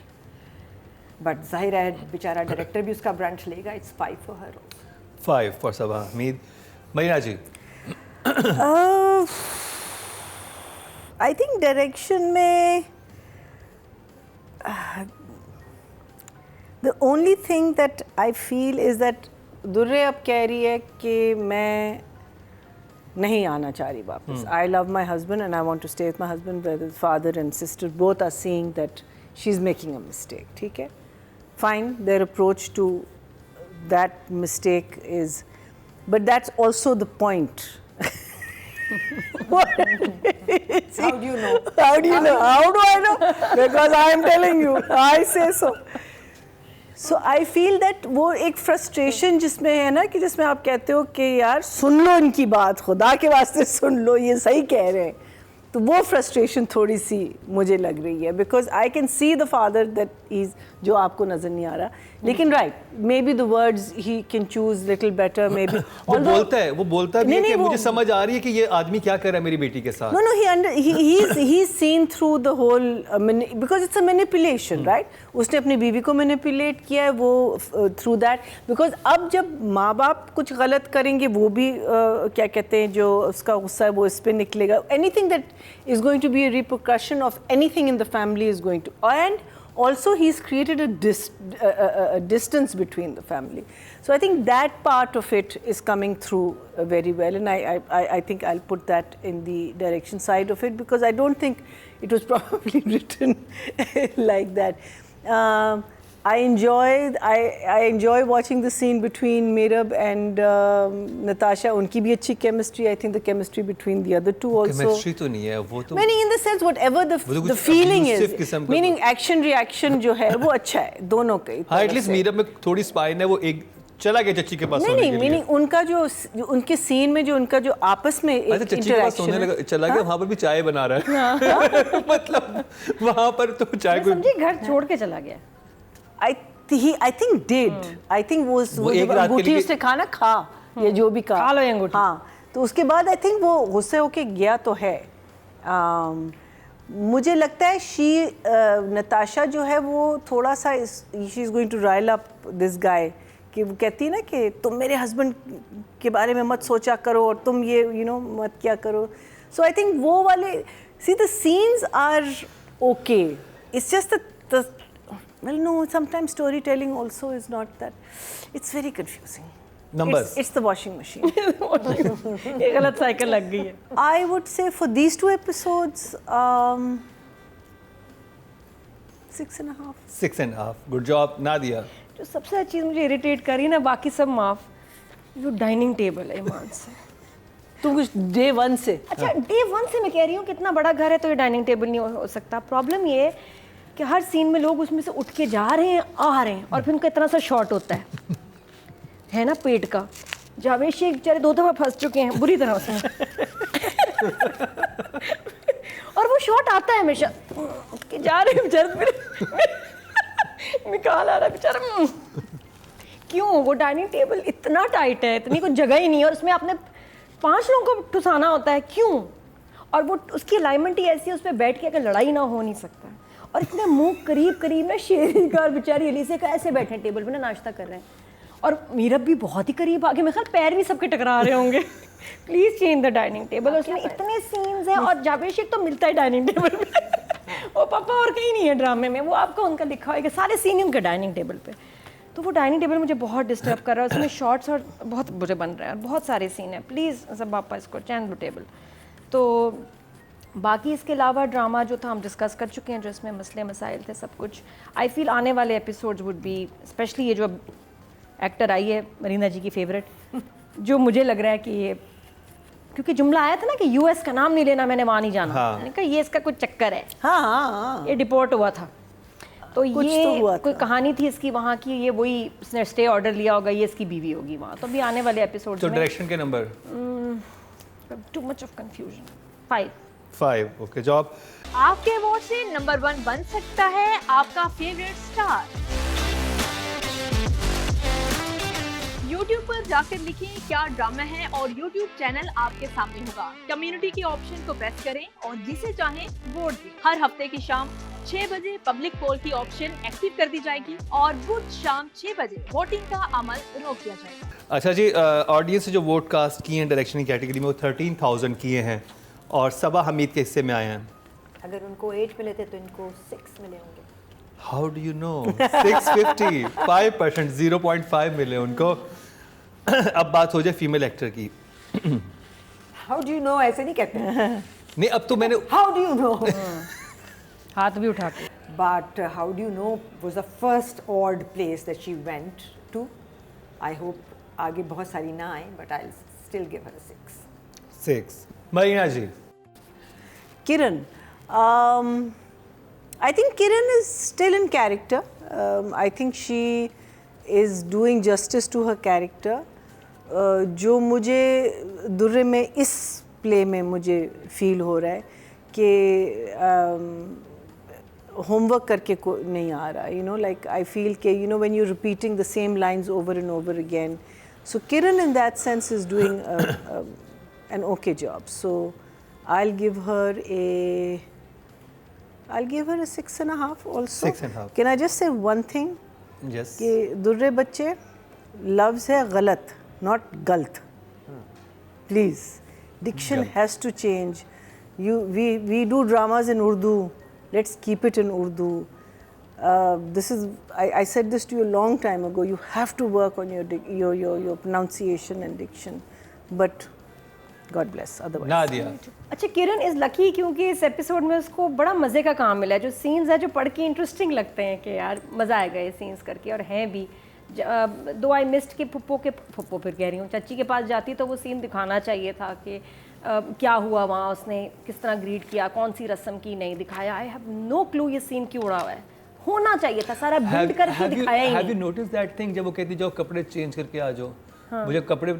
But जाहिर है बेचारा director भी उसका ब्रांच लेगा. It's 5 for her also. 5 for Saba Hamid. Marina ji, I think direction में the only thing that I feel is that दुर्रे अब कह रही है कि मैं नहीं आना चाह रही वापस. I love my husband and I want to stay with my husband, where the father and sister both are seeing that she's making a mistake. ठीक है? Fine, their approach to that mistake is, but that's also the point. How do you know? How do you know? How do I know? Because I am telling you. I say so. So I feel that वो एक frustration जिसमें है ना, कि जिसमें आप कहते हो कि यार सुन लो इनकी बात, खुदा के वास्ते सुन लो, ये सही कह रहे हैं. तो वो frustration थोड़ी सी मुझे लग रही है, because I can see the father that he's, जो आपको नजर नहीं आ रहा, लेकिन right, maybe the words he can choose little better, maybe. वो बोलता है भी है कि वो- मुझे समझ आ रही है कि ये आदमी क्या कर रहा है मेरी बेटी के साथ। No, he's seen through the whole because it's a manipulation, right? उसने अपनी बीवी को manipulate किया है वो through that, because अब जब माँ बाप कुछ गलत करेंगे वो भी क्या कहते हैं, जो उसका गुस्सा है वो इस पे निकलेगा. Anything that is going to be a repercussion of anything in the family is going to, and also he's created a distance between the family. So I think that part of it is coming through very well, and I think I'll put that in the direction side of it, because I don't think it was probably written like that. I enjoy watching the scene between Merab and Natasha. उनकी भी अच्छी chemistry. I think the chemistry between the other two also. Chemistry तो नहीं है वो तो Meaning in the sense whatever the वो तो कुछ feeling abusive is. किस्म का Meaning action reaction जो है वो अच्छा है दोनों का. हाँ एटलीस्ट मीरब में थोड़ी स्पाइन है, वो एक चला गया चच्ची के पास नहीं सोने नहीं के लिए। मीनिंग उनका जो उनके सीन में जो उनका जो आपस में एक अच्छा चच्ची के पास सोने लगा, चला गया, वहाँ पर भी चाय बना रहा है मतलब वहाँ पर तो चाय मैं को समझी घर छोड़ के चला गया। I think did. I think वो एक रात के अंगूठी लिए- उसने खाना खा या जो भी खा लो ये अंगूठी। हाँ तो उसके बाद आई थिंक वो गुस्से होके गया तो है. मुझे लगता है नताशा जो है वो थोड़ा सा she is going to Rahul up this guy कि वो कहती है ना कि तुम मेरे हस्बैंड के बारे में मत सोचा करो और तुम ये मत क्या करो. सो आई थिंक वो वाले see the scenes are okay. It's just the well no sometimes storytelling also is not that it's very confusing. Numbers. It's the washing machine. ये गलत साइकिल लग गई है। I would say for these 2 episodes 6.5. 6.5 good job Nadia. जो सबसे अच्छी चीज़ मुझे irritate करी ना, बाकी सब माफ, जो डाइनिंग टेबल है ईमान से। तुम कुछ डे 1 से अच्छा डे 1 से मैं कह रही हूँ कितना बड़ा घर है तो ये डाइनिंग टेबल नहीं हो सकता। प्रॉब्लम ये है कि हर सीन में लोग उसमें से उठ के जा रहे हैं आ रहे हैं और फिर उनका इतना सा शॉट होता है ना पेट का। जावेद शेख बेचारे 2 दफ़ा फंस चुके हैं बुरी तरह उसमें और वो शॉट आता है हमेशा कि जा रहे हैं बेचारे निकाल आ रहा है बेचारा। क्यों? वो डाइनिंग टेबल इतना टाइट है, इतनी कोई जगह ही नहीं है और उसमें आपने 5 लोगों को ठुसाना होता है, क्यों? और वो उसकी अलाइनमेंट ही ऐसी है, उस पर बैठ के अगर लड़ाई ना हो नहीं सकता। और इतने मुंह करीब करीब ना शेरी का और बेचारी अलीसे का ऐसे बैठे टेबल पे ना नाश्ता कर रहे हैं और मीरब भी बहुत ही करीब आगे, मेरे ख्याल पैर भी सबके टकरा रहे होंगे। Please change the dining table. उसमें इतने सीन्स हैं और जावेद शेख तो मिलता है डाइनिंग टेबल पे वो पापा और कहीं नहीं है ड्रामे में, वो आपको उनका लिखा होगा सारे सीन ही उनके डाइनिंग टेबल पे। तो वो डाइनिंग टेबल मुझे बहुत डिस्टर्ब कर रहा है, उसमें शॉर्ट्स और बहुत बुरे बन रहे हैं और बहुत सारे सीन हैं। प्लीज़ सब पापा इसको चेंज द टेबल। तो बाकी इसके अलावा ड्रामा जो था हम डिस्कस कर चुके हैं, जो इसमें मसले मसाइल थे सब कुछ। आई फील आने वाले एपिसोड्स वुड बी, स्पेशली ये जो एक्टर आई है मरीना जी की फेवरेट, जो मुझे लग रहा है कि ये, क्योंकि जुमला आया था ना कि यूएस का नाम नहीं लेना, मैंने वहाँ नहीं जाना। हाँ। मैंने कहा ये इसका कुछ चक्कर है। हाँ ये डिपोर्ट हुआ था तो कुछ ये तो हुआ कोई था। कहानी थी इसकी वहाँ की, ये वही इसने स्टे ऑर्डर लिया होगा, ये इसकी बीवी होगी वहाँ। तो अभी आने वाले एपिसोड तो में डायरेक्शन के number too much of confusion. 5 5 okay job. आपके वोट से नंबर 1 बन सकता है आपका फेवरेट स्टार। YouTube पर जाकर लिखें क्या ड्रामा है और YouTube चैनल आपके सामने होगा। कम्युनिटी के ऑप्शन को प्रेस करें और जिसे चाहें वोट दें। हर हफ्ते की शाम 6 बजे पब्लिक पोल की ऑप्शन एक्टिव कर दी जाएगी और बुध शाम 6 बजे वोटिंग का अमल रोक दिया जाएगा। अच्छा जी, ऑडियंस से जो वोट कास्ट किए हैं डायरेक्शन की कैटेगरी में वो 13,000 किए हैं और सबा हमीद के हिस्से में आए हैं। अगर उनको 8 मिले थे तो इनको 6 मिले होंगे। How do you no? 650 5% 0.5 मिले उनको। अब बात हो जाए फीमेल एक्टर की। हाउ डू यू नो ऐसे नहीं कहते। नहीं अब तो मैंने हाउ डू यू नो हाथ भी उठा के। But how do you know was the first odd place that she went to. I hope आगे बहुत सारी ना आए but I still give her 6। 6 Marina ji. Kiran. I think Kiran is still in character. I think she is doing justice to her character. जो मुझे दुर्रे में इस play में मुझे फील हो रहा है कि होमवर्क करके को नहीं आ रहा, you know, like I feel कि you know when you're repeating the same lines over and over again. So Kiran in that sense is doing an okay job. So I'll give her a 6.5 also. 6.5. Can I just say one thing? Yes कि दुर्रे बच्चे लफ्ज़ है गलत, not गलत. Please, diction has to change. We do dramas in Urdu. Let's keep it in Urdu. I said this to you a long time ago. You have to work on your pronunciation and diction. But God bless. Otherwise. Nadia, अच्छा, किरण is lucky क्योंकि इस episode में उसको बड़ा मज़े का काम मिला है। जो सीन्स है जो पढ़ के इंटरेस्टिंग लगते हैं कि यार मज़ा आएगा ये सीन्स करके, और हैं भी। दो आई मिस्ड कि फुप्पो फिर कह रही हूँ, चाची के पास जाती तो वो सीन दिखाना चाहिए था कि क्या हुआ वहाँ, उसने किस तरह ग्रीट किया, कौन सी रस्म की, नहीं दिखाया। आई हैव नो क्लू ये सीन क्यों उड़ा हुआ है, होना चाहिए था, सारा बिल्ड करके दिखाया ही हैव यू नहीं। नोटिस दैट थिंग, जब वो कहती जाओ कपड़े चेंज करके आ जाओ, मुझे कपड़े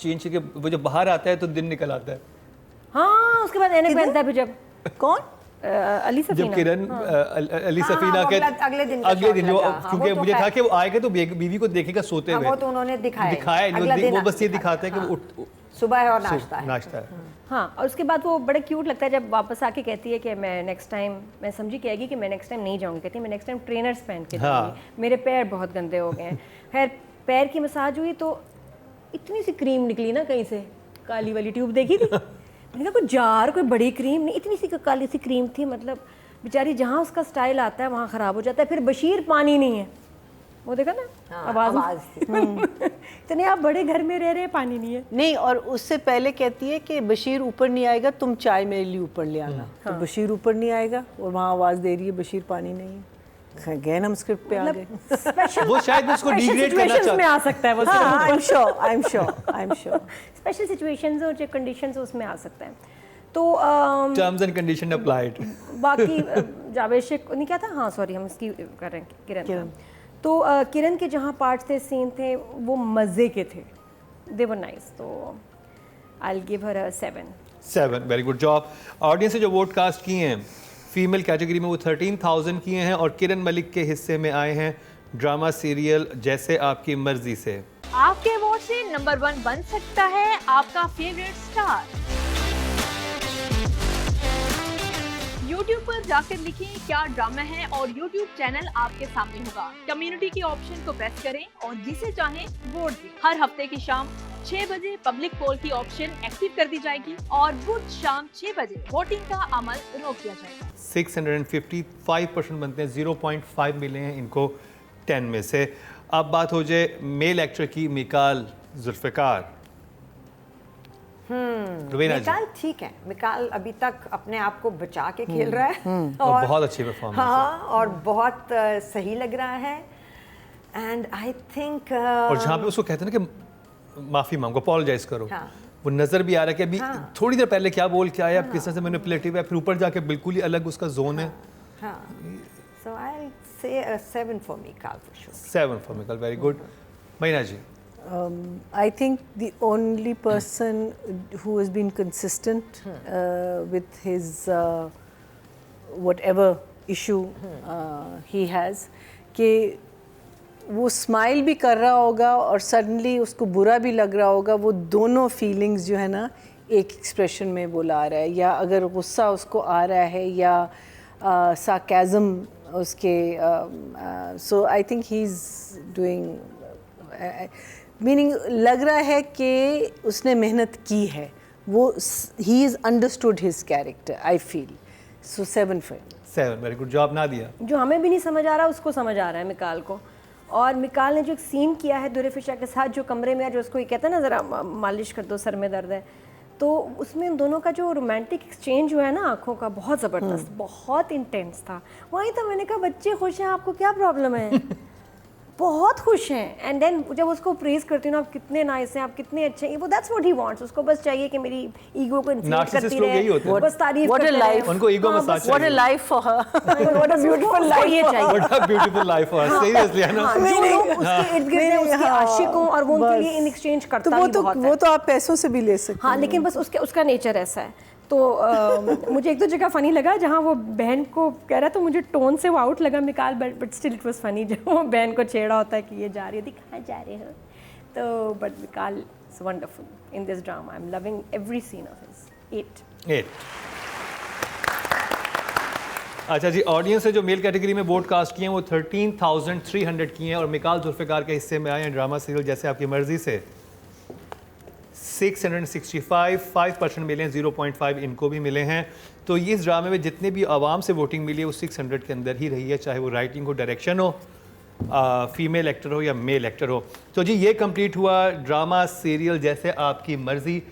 चेंज करके वो जब बाहर आता है तो दिन निकल आता है। हाँ, उसके बाद एनक पहनता है फिर जब कौन? अली जब सफीना। किरण अली हाँ, सफीना वो के अगले दिन का अगले shot दिन लगा। वो, हाँ, क्योंकि वो तो मुझे था खैर- कि वो आएगा तो बीवी को देखेगा सोते हाँ, हुए। वो तो उन्होंने दिखाया दिखाया अगला दिन वो बस ये दिखाते हैं कि वो सुबह है और नाश्ता है। नाश्ता है। हाँ, और उसके बाद वो बड़े क्यूट लगता है जब वापस आके कहती है कि मैं नेक्स्ट टाइम, मैं समझी कहेगी कि मैं नेक्स्ट टाइम नहीं जाऊँगी, कहती है मैं नेक्स्ट टाइम ट्रेनर्स पहन के हाँ। जाऊँगी, मेरे पैर बहुत गंदे हो गए हैं। खैर पैर की मसाज हुई तो इतनी सी क्रीम निकली ना कहीं से, काली वाली ट्यूब देखी थी। मैंने कहा कोई जार, कोई बड़ी क्रीम नहीं, इतनी सी काली सी क्रीम थी। मतलब बेचारी जहाँ उसका स्टाइल आता है वहाँ ख़राब हो जाता है। फिर बशीर पानी नहीं है, वो देखा ना हाँ, आवाज़ आवाज़ थी। इतने आप बड़े घर में रह रहे हैं, पानी नहीं है। नहीं, और उससे पहले कहती है कि बशीर ऊपर नहीं आएगा, तुम चाय मेरे लिए ऊपर ले आना। तो बशीर ऊपर नहीं आएगा और वहाँ आवाज़ दे रही है बशीर पानी नहीं है। गए हम स्क्रिप्ट पे आ गए। स्पेशल वो शायद उसको डिग्रेड करना सिचुएशंस में चाहता आ सकता है वो। हाँ, I am sure. Special situations और जो कंडीशंस उसमें आ सकता है। तो टर्म्स एंड कंडीशन अप्लाइड। बाकी जावेद शेख नहीं क्या था, हाँ सॉरी हम इसकी कर रहे हैं किरण। तो किरण के जहाँ पार्ट्स थे, सीन थे, वो मज़े के थे, दे वर नाइस। तो I will give her a 7। Very good job. Audience से जो वोट कास्ट किए हैं फीमेल कैटेगरी में वो 13,000 किए हैं और किरण मलिक के हिस्से में आए हैं ड्रामा सीरियल जैसे आपकी मर्जी से। आपके वोट से नंबर 1 बन सकता है आपका फेवरेट स्टार। YouTube पर जाकर लिखें क्या ड्रामा है और YouTube चैनल आपके सामने होगा। कम्युनिटी के ऑप्शन को प्रेस करें और जिसे चाहें वोट दें। हर हफ्ते की शाम 6 बजे पब्लिक पोल की ऑप्शन एक्टिव कर दी जाएगी और बुध शाम 6 बजे वोटिंग का अमल रोक दिया जाएगा। 655% बनते हैं, 0.5 मिले हैं इनको 10 में से। अब बात हो जाए मेल एक्टर की, मिकाल जुल्फ़िकार। रुबीना जी। मिकाल ठीक है, मिकाल अभी तक अपने आप को बचा के खेल रहा है और बहुत अच्छी परफॉर्मेंस हाँ, और बहुत सही लग रहा है। एंड आई थिंक और जहाँ पे उसको कहते हैं ना कि माफ़ी मांगो, अपोलोजाइज करो, हाँ। वो नज़र भी आ रहा है कि अभी हाँ। थोड़ी देर पहले क्या बोल के आया, अब किस तरह से मैनिपुलेटिव है, फिर ऊपर जाके बिल्कुल ही अलग उसका जोन है। सो आई से 7 for Mikaal for sure. 7 for Mikaal, very good. महीना जी। I think the only person who has been consistent with his whatever issue he has, कि वो स्माइल भी कर रहा होगा और सडनली उसको बुरा भी लग रहा होगा, वो दोनों फीलिंग्स जो है ना एक एक्सप्रेशन में वो ला रहा है, या अगर गुस्सा उसको आ रहा है या सार्केज़म उसके, so I think he is doing, meaning लग रहा है कि उसने मेहनत की है, वो he is understood his character, I feel. So 7 for him. 7, very good job. ना दिया जो हमें भी नहीं समझ आ रहा उसको समझ आ रहा है मिकाल को। और मिकाल ने जो एक सीन किया है दुरेफिशा के साथ, जो कमरे में है, जो उसको ये कहता है ना ज़रा मालिश कर दो, सर में दर्द है, तो उसमें उन दोनों का जो रोमांटिक एक्सचेंज हुआ है ना आंखों का, बहुत ज़बरदस्त, बहुत इंटेंस था। वहीं तो मैंने कहा बच्चे खुश हैं, आपको क्या प्रॉब्लम है? बहुत खुश हैं। एंड देन जब उसको प्रेज करती हूँ ना, आप कितने नाइस हैं, आप कितने अच्छे हैं, वो दैट्स व्हाट ही वांट्स। उसको बस चाहिए कि मेरी ईगो को इन्फ्लेट Narcissist करती लोग यही होते रहे, हैं। बस तारीफ What a करते life. रहे। उनको ईगो हाँ, मसाज बस What a चाहिए। life for her. what a beautiful life ये चाहिए। What a beautiful life for us. Seriously, है ना? हाँ, जो लोग उसके इर्द गिर्द हैं, उसके आशिकों, और वो उनके लिए इन एक्सचेंज तो करता वो भी तो बहुत वो है। तो आप पैसों से भी ले सकते हाँ, हैं। लेकिन बस उसका नेचर ऐसा है। तो मुझे एक दो जगह फ़नी लगा जहाँ वो बहन को कह रहा, तो मुझे टोन से वो आउट लगा Mikaal, but still it was funny जब वो बहन को छेड़ा होता है कि ये जा रही है, कहाँ जा रहे हो। तो but Mikaal is wonderful in this drama. I am loving every scene of his. 8। अच्छा जी, ऑडियंस से जो मेल कैटेगरी में वोट कास्ट किए हैं वो 13,300 किए हैं और मिकाल जुल्फ़िकार के हिस्से में आए हैं ड्रामा सीरियल जैसे आपकी मर्जी से 665, 5% मिले हैं, 0.5 इनको भी मिले हैं। तो ये इस ड्रामे में जितने भी आवाम से वोटिंग मिली है वो 600 के अंदर ही रही है, चाहे वो राइटिंग हो, डायरेक्शन हो, फीमेल एक्टर हो या मेल एक्टर हो। तो जी ये कंप्लीट हुआ ड्रामा सीरियल जैसे आपकी मर्ज़ी।